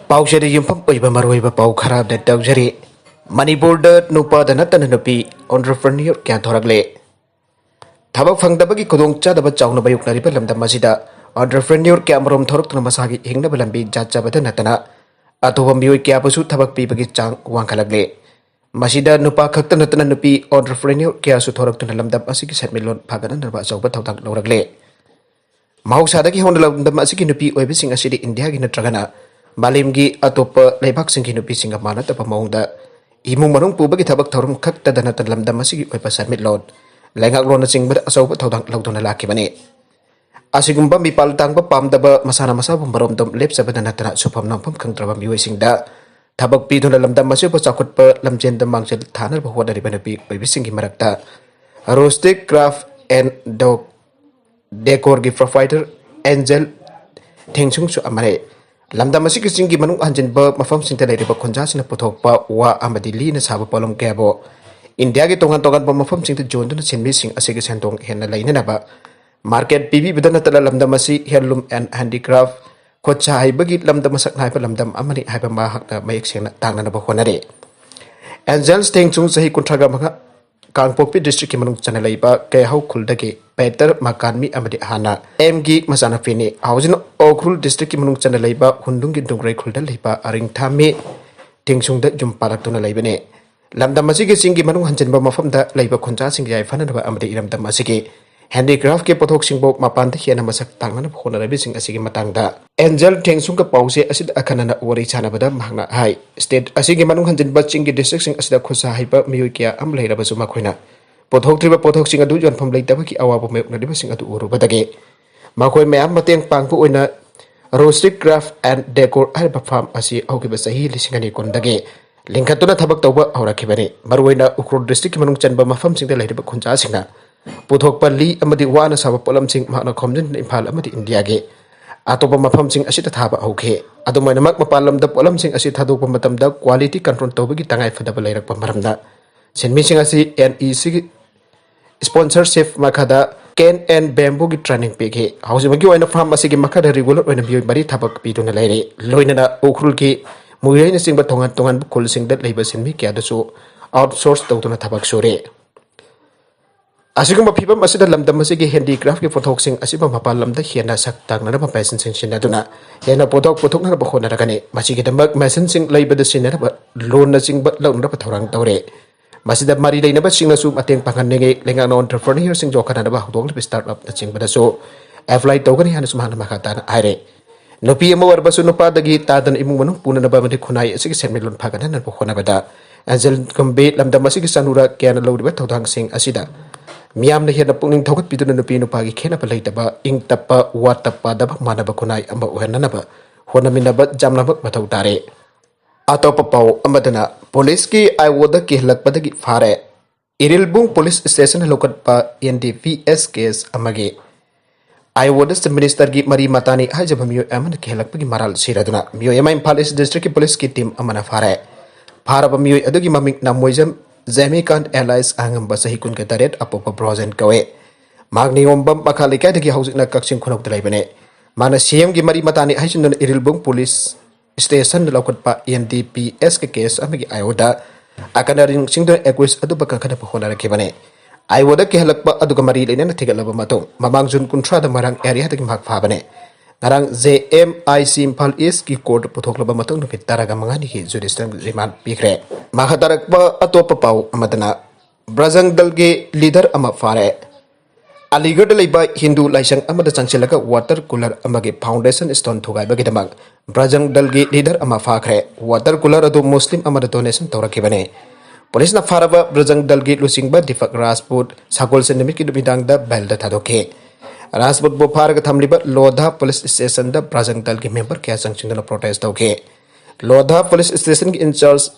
Pausari Yumpam Maruiba Pau Karab that Dogari Manipur da Nupada Nupi Entrepreneur Cantoragle Tabak Fang the Bagi Kudung Chadaba Chawna Bayuk Naripalam the Masida Entrepreneur Cameron Tork Masagi Hingnabalambi Jachabata Natana Atoba Mioi Kiapasu Tabak Pibagi Chang Wankalagle Masida Nupa Katanatana Nupi Entrepreneur Kiasu Torok to Lamda Masiki Setmilon Paganan Bazabat Noragle Mausadaki Honda the Masiki Nupi Webising a city India in a Tragana Malimgi Atopa Lebaksing Nupi Singamana Tapamonda Imu Marung Pubaki Tabak Torum Kakta Danatan Lamda Masiki Wepasamit Lord Langak Rona Sing but Asopa Todang Lautona Lakibane Asigumba Mipal Tangba Pam Daba Masana Masabum Baromdom Lips Abadanatana Supam Nampam Kantrabam using da Tabak Pidon Lamda Masupa Sakut Per Lamjen the Mangel Tanner Bawada Ribanapi Webisingi Marakta Rustic Craft and Dog Decor Gift Fighter Angel Tengsung Su Amare Lamda Masiki Singi Manu Anjan Burb Mafam Sintele Konjas in a Potopa Wa Amadili and Saba Polom Gabo India Tongan Togan Mafam Sing to join the same missing a Sigi Santong Hena Lainaba Market Bibi Bidanatala Lamda Masi Heirloom and Handicraft Kocha Hibagi Lamda Masak Hyper Lamdam Amani Hyperma Hakna Mayaksena Tangana Honare Angels Tengsung Sahi Kontraga Kangpopi district Kimanung Chanelaiba Kayau Kuldagi Peter Makanmi Amadi Hana MG Masana Fini Housing Okrul district Kimanung Chanelaiba Hundungi Dungray Kuldaliba Aring Tami Tingsung the Jumparatuna Labene Lamda Masiki Singi Manu Hanjanba Mafam the Labor Conja Singi Fanaba Amadi Iram the Masiki Handicraft ke Potok Singbo Mapanta Hiana Masak Tangan Honarabising Asigi Matanga Angel Tengsunga Pause Asid Akanana Ori Chanabada Magna High State Asigi Manu Hanjanba Chingi district Asida Kusa Hyper Miukia Amlay Rabasumaquina Potok Triba Potok Sing Adu from Lake Tabaki Awa Nadibasing Adu Urubadage Makoi Mam Matang Pangpu in a Rustic Craft and Decor Alba Farm Asi Okibasahi Lisingani Kondage Linkatuna Tabak Toba Aura Kibane Marwena Ukru district Manung Chanba Mafam Sing the Lady Conjasina Puthok Pali Amadi Wana Saba Polam Sing Mana Khongjng Impal Amadi India Ge Atopa Mafam Sing Asita Thaba Okay Adomana Mak Mapalam the Polam Sing Asitado Pamatam da Quality Control Tobagi Tangai for the Balera Pamaramda Sen Missing Asi NEC Sponsorship Makada Ken and Bamboo Training Pig Housing Magi and a farm Masigi Makada regular when a view Bari Tabak Pituna Lady Loinana Okrulki Muyen Sing Batongan Tongan Bukul Sing that labors in Miki so outsourced Dotuna Tabak Sore Asiguma people must have Lamda Masigi handicraft for talking Asiba Mapalam the Hiena Saktan and a peasant sing Shinaduna. Yena Potok Potokana Bahonagani, Masigi the Mug Massensing labor the sinner, but Lona sing but Lone Rapatorang Tore. Masida Mari they never sing a soup at Pakanege, Lengan entrepreneur sing Jokanaba, who don't start up the sing but so. A flight token and Sumana Makatan Ire. No PMO or Basunopa the gate Tadan Imun, Punabama de Kunai, 6 million Paganan and Pohonabada. And Zel Combe Lamda Masigi Sanura can load with Todang sing Asida. Miam the head of pulling Tokat Pidun and Pino Pagi Kenapalaba, Ink Tapa, Watapa, Daba Manabakunai, Amba Uhanaba, Honaminaba, Jamnaba, Matautare. Atopapau, Amadana, Poliski, I would the kihllakpa Fare. Irilbung Police Station located by NDPS Case Amage. I would the Minister give mari-matani haijaba Mioi and kihllakpa Maral Siraduna, Mioi Palace District Police Team Amana Fare. Paraba Mioi Adugi Mamik Namoism. Zamikan allies angam basahikun ketaret apopa brozen kawe. Magni ombam makalika de house in a kakshin kunok de labene. Mana CM Gimari Matani Haitian Irilbung Police Station located by NDPS Case Amagi Ioda. Akanarin Sington Equis Adubakana Pohona Kibane. I would a kihllakpa Adugamari in a tigalabamatum. Mamang Jun Kuntra the Marang area to Mak Fabane. Narang ZMIC Impal is ki court Potoklabamatung with Taragamangani Judistan Riman Pikre. Mahatarakba Atopapau Amadana Brazang Dalge leader Amafare Aligar Liba Hindu Laisang Amada Chngsillaga water cooler Amagi Foundation Stone thugaiba Gidamag Brazang Dalge leader Amafakre water cooler Adu Muslim Amada donation Torakibane Police na Faraba Brazang Dalge Lusingba Difak Rasput Sakol Sendemiki Bidang da Belda Tadoke Rasput Bopar Tamliba Lodha Police Station the Brazang Dalge member Kaya Sanctional protest okay Lodha Police Station in charge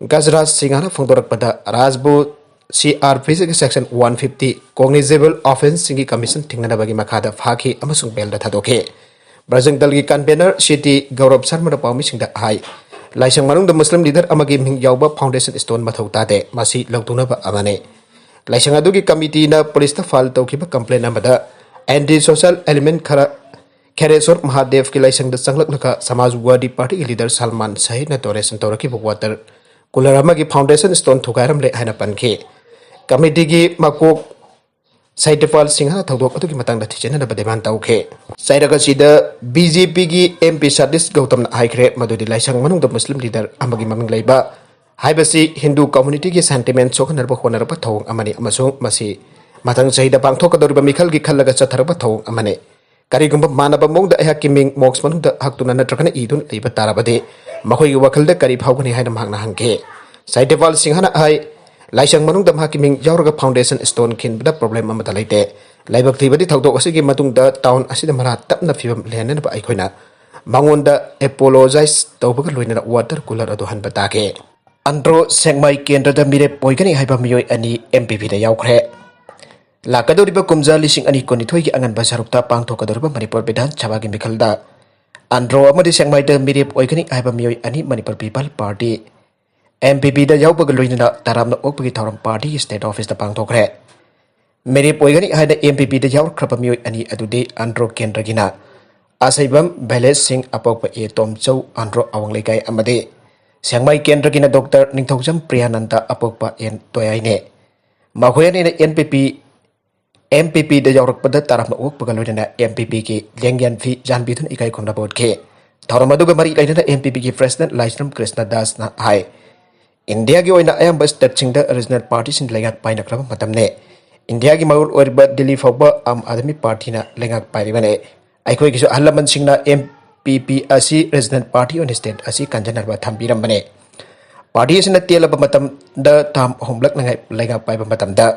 Gazras Singana Fondorak Pada Rasbu CRP Section 150 Cognizable Offense Singi Commission Tinganabagi Makada Faki Amasung Belda Tadoke Brazang Dalgi Campaigner City Gaurab Sarmada Pamising the High Laisang Manung the Muslim leader Amagim Yauba Foundation Stone Matotade Masi Lautunaba Amane Laisang Adugi Committee na Police Fal Tokiba Complaint Amada and the social element Kara Kheresor Mahadev ki Laisang da Changlaka Samajwadi Party ki leader Salman Sahi na donation toraki bu water Kularama ki foundation stone thugairam le haina panke committee ki makok Saitepal Singha Tadok to Matang the Tichena the Bademan Tauke. Saidaka the BJP ki MP Sadis Gautam Haikre Madudi Laisang Manung the Muslim leader Amagi Maming Laiba Haibasi Hindu community ki sentiment Sokanarba Honarba Tong Amani Amasung Masi Matang Saida Bangtoka Doriba Mikal ki Kalaga Sataraba Tong Amane. Karigumba Manaba Mong the Hakiming Moxman the Haktuna Trakana Idun Liba Tarabade Mahoy Wakal the Karib Hogani Hanam Hanke. Saitepal Singhana Hai Laisang manung dam hakiming yauraga foundation stone kin bada problem amata laite laibak thibadi thawdok asigi matung da town asida mara tapna fibam lehnen ba aikoina mangonda apologize tawbaga loina water cooler ado han batake andro sengmai kendra da mire poigani haiba mioi ani MPP da yaukre lakadoriba kumja lising ani konithoi gi angan basarukta pangthokadoriba manipur bidan chabagi mikhalda andro amadi sengmai da mire poigani haiba mioi ani manipur people party MPP da yaupag loina taramna okpagi thoram party state office da pangthokre mere poigani haida MPP da yaur khrapa mioi ani adude andro kendragina asaibam bales sing apokpa e tomchau andro awanglaikai amade sangmai kendragina Dr. Ningthaujam Priyananda apokpa en toyaine mahoyani na MPP da yaurakpada taramna okpag loina MPP ki lengyan fi janbithun Ekaikhumnaba bodke thoramadu mari laina MPP ki president Laisang Krishna Das na hai India ki oina ayam bas touching the original parties in lengak pai nakraba matamne India ki maul oriba Delhi fawba am adami party na lengak pai ribane aikoi kiso halaman singna MPP asi resident party on state asi kanjanarba thambiram bane party asina telaba matam da tham homlak nangai lengak pai matam da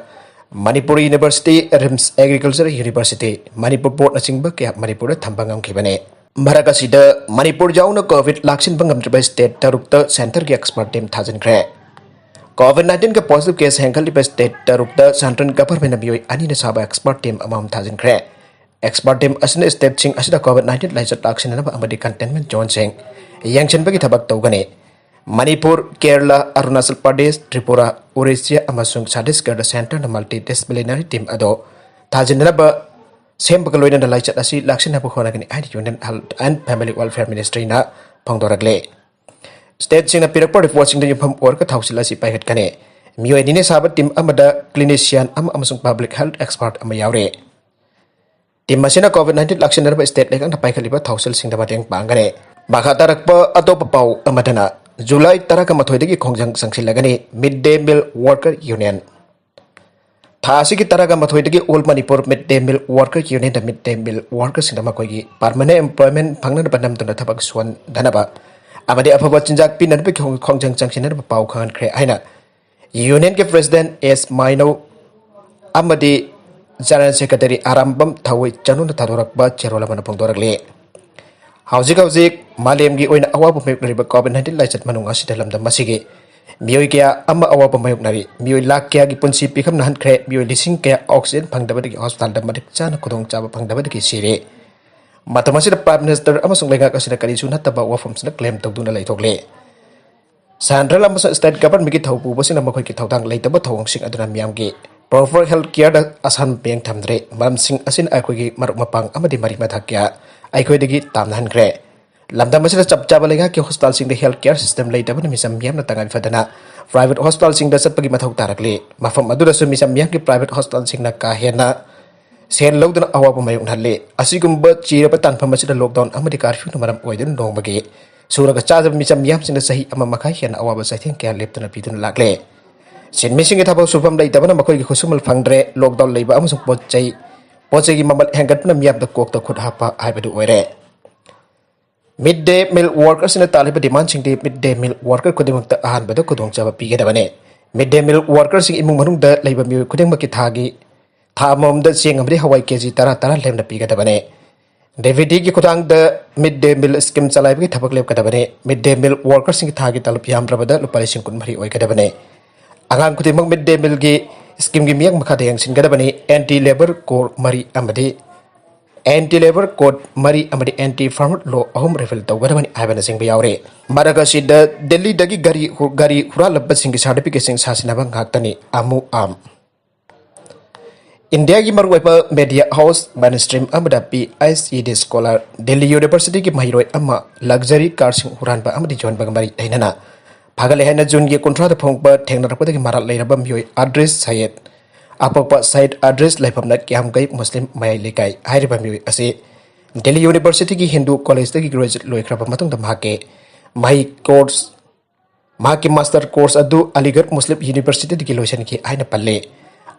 Manipur University Rims Agriculture University Manipur Board na singba kya Manipur thambangam khibane Marakasida Manipur jauna Covid Laksinba ngamtriba state tarukta Centre Expart Team thajinkhre COVID-19 ka positive case hengkaliba state tarukta Central Government Mioi ani na saba expert team amam thajinkhre expert team asina state sing asida COVID-19 laisat laksinaba amadi containment zone sing yangchenba ki thabak tawgane Manipur Kerala Arunachal Pradesh Tripura Orissa amasung Chhattisgarh center na multidisciplinary team ado thajinaba Same Bagaloina the Light as Laksinaba Honagani and Union Health and Family Welfare Ministry na Pongdoragle. State Sing a period watching the Yupam work at Hausilasi by Hetkane. Mioi Dine Sabat Tim Amada clinician Amazon public health expert Amayaure. Tim Masina COVID-19 Laksinaba state like the Paikaliba Hausil Sing the Matang Bangare. Bakatarakpa Adopau Amadana. July Tarakamathoidiki khongjng chngsillaga midday meal worker union. Thasi ki taraga mathoidagi all Manipur midday meal worker union the midday meal workers in the makogi permanent employment phangna banam tuna thabak swan danaba amade afaba chinjak pinan pe khongjng chngsillaga pau khan khre aina union ke president S Maino amade general secretary Arambam Thawai Chanu Thadorakba Cherola Manapongdorakle Hauzik Malemgi oina awabu mayuknariba COVID-19 laisat manung asida lamdam masigi Mioi kaya ama awabu mayuknari Mioi lak kaya gi punsi pikam nahan kre Mioi lising kaya oxygen pangdabadi ki hospital da madik chana kudong chaba pangdabadi ki siri Matamasi da Prime Minister amasung lengak asida kari sunat taba wafam sina claim tawduna laitokle Central amasa state government ki thawpu basina makhoi ki thawdang laitaba thawang sing aduna miyamgi proper health care da asan peng thamdre mam sing asin akoi gi maruk mapang amadi mari mathakya Aikhoidagi tamnahan kre lamda masira chapchaba lega ki hospital sing the healthcare system later ban misam yam na tangan fadana private hospital sing da satpagi mathau tarakle mafam adura su misam yam ki private hospital sing na ka hena sen logdana awabu mayung halle asigumba chiraba tanfam masira lockdown amadi curfew na maram oiden dongbage suraga chajab misam yam sing da sahi ama makai hena awaba saithing kya leptana pidun lakle sen missing it about supam later ban makoi ki khusumal phangdre lockdown leiba amusung pochai Pochegi mamal hengat na miyab da kok da khud hapa haibadu oire. Midday meal workers in the Taliban demand sing the midday meal worker kudimuk da ahan bada kudong chaba pigedabane. Midday meal workers sing imung manung da labor miu kuding makithagi thamom da sing amri Hawaii keji tara lem da pigedabane. Davidi ki kudang da midday meal scheme chalai bi thabak leb kadabane. Midday meal workers sing thagi talup yam rabada lupali sing kun mari oi kadabane. Angang kudimuk midday meal gi Scheme gi miyak makha deyang singadabani anti-labor code mari amadi anti-labor code mari amadi anti-farmer law ahum reveal tawgadabani aibana sing bayaure maraga sida Delhi dagi Gari hurallambasinggi certification sasinnaba ngaktani amu am India की मरुआइबा media house mainstream अमदा PhD scholar Delhi university की महिरोय अमा luxury car सिंह हुरानबा अमदी जोनबा मरी लैनना फागले हैना जून की कुंट्रा फोंगबा थेंगनरपदगी मारा लैरबा मियोय एड्रेस साइड अपपा साइड एड्रेस लाइफमना क्यामगई मुस्लिम मयाई लेकाई हाइरिबा मियोय असे दिल्ली यूनिवर्सिटी की हिंदू कॉलेज तगी ग्रेजुएट लोइखरबा मतुंगदा माके माही कोर्स माकी मास्टर कोर्स अदु अलीगढ़ मुस्लिम यूनिवर्सिटी की लोइसन की आइना पल्ले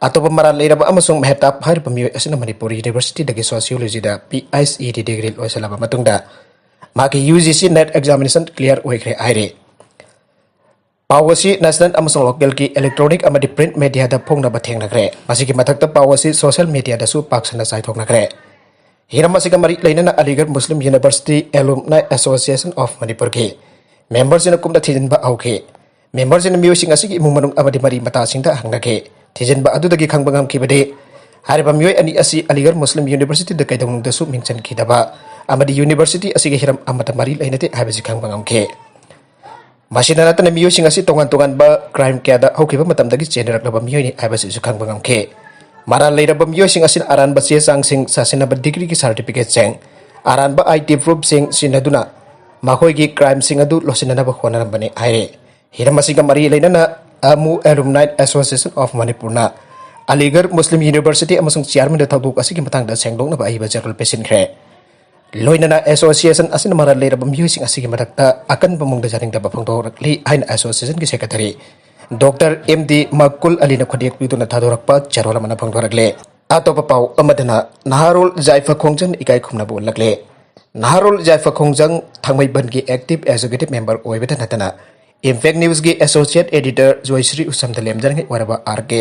अतोप मरा लेरबा अमसुंग मेहताब हाइरबा मियोय असना मणिपुर यूनिवर्सिटी दगी सोशियोलॉजी दा PhD डिग्री लोइसलाबा मतुंगदा माकी UGC नेट एग्जामिनेशन क्लियर ओइखरे आइरे पावसी नेशनल अमसुंग लोकल की इलेक्ट्रॉनिक अमदी प्रिंट मीडिया दा फोंगनबा थेंगनखरे मासिकी मथक्ता पावसी सोशल मीडिया दसु पाक्सना साइथोकनखरे हिरम मासिका मरी लैनना Aligarh Muslim university alumni association of Manipur की मेंबर्स इन कुमदा थिजिनबा औखे मेंबर्स इन मियोसिंग असिगी इमुंग मनुंग अमदी मरी मतासिंगदा हंगनखे थिजिनबा अदुदगी खंगबा ngamkibade हारिबा मियोय अनि असि Aligarh Muslim university the कैदौनुंगदसु मिंगचनखिदबा अमदी university असिगे Hiram अमता मरी लैनते हाबिसि खंगबा ngamkhe मसिना नतन मियोसिंग असि तोंगान तोंगानबा क्राइम क्यादा हौखिबा मतमदगी चेनरकलबा मियोयनि हाबिसि सु खंगबा ngamkhe मारा लैरबा मियोसिंग असिन अरानबा चे चांगसिंग ससिन्नाबा डिग्री की सर्टिफिकेट सेंग अरानबा IT प्रूफ सिंग सिनदुना माखोयगी क्राइम सिंग अदु लोसिननाबा खोनरबने हाइरे हिरम असिगा मरी लैनना अमु एलुमनाई एसोसिएशन ऑफ मणिपुर ना अलीगढ़ मुस्लिम यूनिवर्सिटी अमसुंग चेयरमैन थौदोक असिगी मतंगदा सेंगदोंगनबा अहिबा जरल पेसिनखरे लोइनना एसोसिएशन असिन मरा लेरबा मियोसिंग असिगी मदक्ता अकनबा मुंगदा जारिंगदबा फंगदोरकली हाइन एसोसिएशन की सेक्रेटरी डॉक्टर MD मकुल अलीना खोडियक पिदुना थादोरकपा चरोला मना फंगदोरकले अतोपा पाउ अमदना नाहारोल जायफा खोंgjng इकाइखुमनबा उल्लकले नाहारोल जायफा खोंgjng थांगमैबन की एक्टिव एग्जीक्यूटिव मेंबर ओइबेदा नतना इम्पैक्ट न्यूज की एसोसिएट एडिटर जोयश्री उसम लेमजन वरबा RK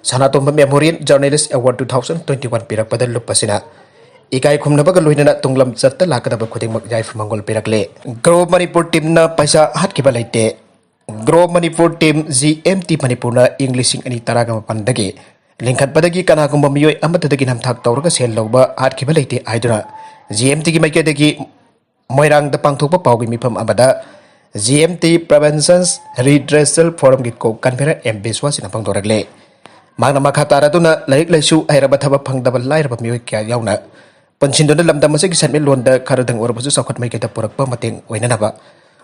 Sanatomba memorial journalist award 2021 पिरकपद लुपसिना इकाइखुमनबग लोइनना तुंगलम चत्ता लाकदब खुदिंगमक जायफ मंगोल पिरकले ग्रो मणिपुर टीम ना पैसा हातकिबा लैते grow Manipur team GMT Manipur ना इंग्लिशिंग अनि तरागम पंदगी लिंखतपदगी कनागुंबा मियोय अमतदगी नमथाक तौरगा सेल लौबा हातकिबा लैते आइदुना GMT की माइकेदगी मोइरांग द पांगथोकपा पाउगी मिफम अमदा GMT Prevention Redressal Forum की को कन्वेनर M बिस्वासिना फंगदोरगले मांगना मखा तारादुना लाइक लाइसु हैरबा थबा फंगदबा लाइरबा मियोय क्या याउना पंचिनदुना लमदमसे की सनमे लोंदा खरदंग ओरबसु सखत माइकेदा पुरकपा मतेंग ओइननाबा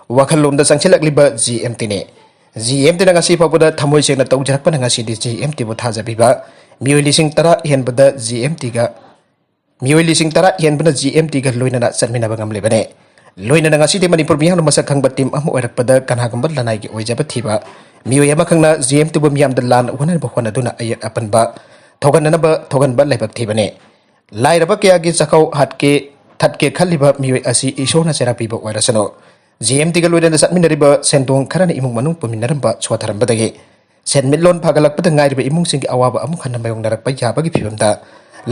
वाखल लोंदा चंगसिलागलिबा GMT ने GMT ना ngasi फाबदा थमोय सेंगना तौजरकपा ngasi दि GMT बु थाजाबिबा मियोय लिसिंग तरा हेनबदा GMT गा मियोय लिसिंग तरा हेनबना GMT गा लोइनना सनमिनाबा ngamlebane लोइनना ngasi दे मणिपुर मियाम मसक खंगबा टीम अम ओइरकपदा कनागुंबा लनाई की ओइजाबा थीबा मियोय अमा खंगना GMT बु मियाम द लान वनर बखोनदुना अयत अपनबा थोगनबा लेबक थीबने लाइरबा कया की चखौ हाटके थटके खलिबा मियोय असि इशोना सेरापीबा ओइरसनो GMT गा लोइनना सटमिनरिबा सेंदोंग खराना इमुंग मनुंग पुमिनरंबा छोथरंबदगे सेनमिलोन फागलकपदा ngairiba imung singi awaba amu khanna mayongnarakpa yabagi phibamda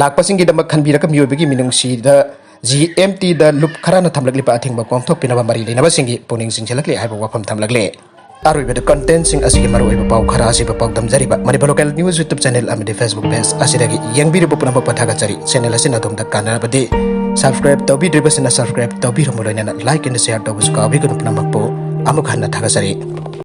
lakpasingi damak khanbiraka miyoybagi minungsi da GMT da lup kharana thamlaklipa athingba komthok pinaba mari leinaba singi puning singchelakli haiba wafam thamlagle aroiba da content sing asigi maroiba pau khara asiba pau damjariba Manipur local news YouTube channel amade Facebook page asidagi yangbiriba punaba pathaga chari channel asina domda kanarabadi subscribe tawbidriba sina subscribe tawbiramo loinana like and share tawbuska abigunu punamakpo amuk hanna thaga chari